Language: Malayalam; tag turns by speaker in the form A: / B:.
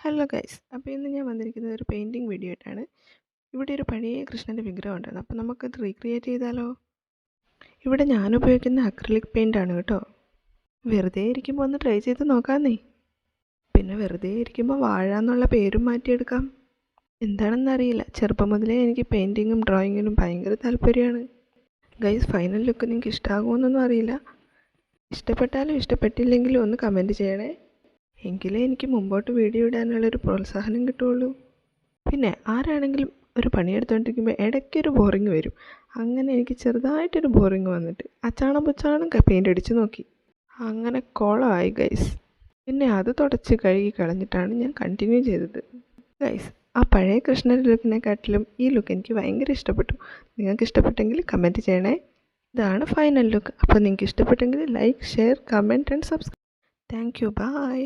A: ഹലോ ഗൈസ്, അപ്പോൾ ഇന്ന് ഞാൻ വന്നിരിക്കുന്നത് ഒരു പെയിൻറ്റിങ് വീഡിയോ ആയിട്ടാണ്. ഇവിടെ ഒരു പഴയ കൃഷ്ണൻ്റെ വിഗ്രഹം ഉണ്ടായിരുന്നു. അപ്പോൾ നമുക്കത് റീക്രിയേറ്റ് ചെയ്താലോ? ഇവിടെ ഞാൻ ഉപയോഗിക്കുന്ന അക്രിലിക് പെയിൻ്റ് ആണ് കേട്ടോ. വെറുതെ ഇരിക്കുമ്പോൾ ഒന്ന് ട്രൈ ചെയ്ത് നോക്കാമെന്നേ. പിന്നെ വെറുതെ ഇരിക്കുമ്പോൾ വാഴ എന്നുള്ള പേരും മാറ്റിയെടുക്കാം. എന്താണെന്നറിയില്ല, ചെറുപ്പം മുതലേ എനിക്ക് പെയിൻറ്റിങ്ങും ഡ്രോയിങ്ങിനും ഭയങ്കര താല്പര്യമാണ്. ഗൈസ്, ഫൈനൽ ലുക്ക് നിങ്ങൾക്ക് ഇഷ്ടമാകുമെന്നൊന്നും അറിയില്ല. ഇഷ്ടപ്പെട്ടാലും ഇഷ്ടപ്പെട്ടില്ലെങ്കിലും ഒന്ന് കമൻറ്റ് ചെയ്യണേ. എങ്കിലേ എനിക്ക് മുമ്പോട്ട് വീഡിയോ ഇടാനുള്ളൊരു പ്രോത്സാഹനം കിട്ടുകയുള്ളൂ. പിന്നെ ആരാണെങ്കിലും ഒരു പണിയെടുത്തുകൊണ്ടിരിക്കുമ്പോൾ ഇടയ്ക്കൊരു ബോറിങ് വരും. അങ്ങനെ എനിക്ക് ചെറുതായിട്ടൊരു ബോറിങ് വന്നിട്ട് അച്ചാണം പുച്ചാണം പെയിൻ്റ് അടിച്ച് നോക്കി. അങ്ങനെ കോളമായി ഗൈസ്. പിന്നെ അത് തുടച്ച് കഴുകി കളഞ്ഞിട്ടാണ് ഞാൻ കണ്ടിന്യൂ ചെയ്തത്. ഗൈസ്, ആ പഴയ കൃഷ്ണൻ്റെ ലുക്കിനെക്കാട്ടിലും ഈ ലുക്ക് എനിക്ക് ഭയങ്കര ഇഷ്ടപ്പെട്ടു. നിങ്ങൾക്ക് ഇഷ്ടപ്പെട്ടെങ്കിൽ കമൻറ്റ് ചെയ്യണേ. ഇതാണ് ഫൈനൽ ലുക്ക്. അപ്പോൾ നിങ്ങൾക്ക് ഇഷ്ടപ്പെട്ടെങ്കിൽ like, share, comment and subscribe. Thank you, by.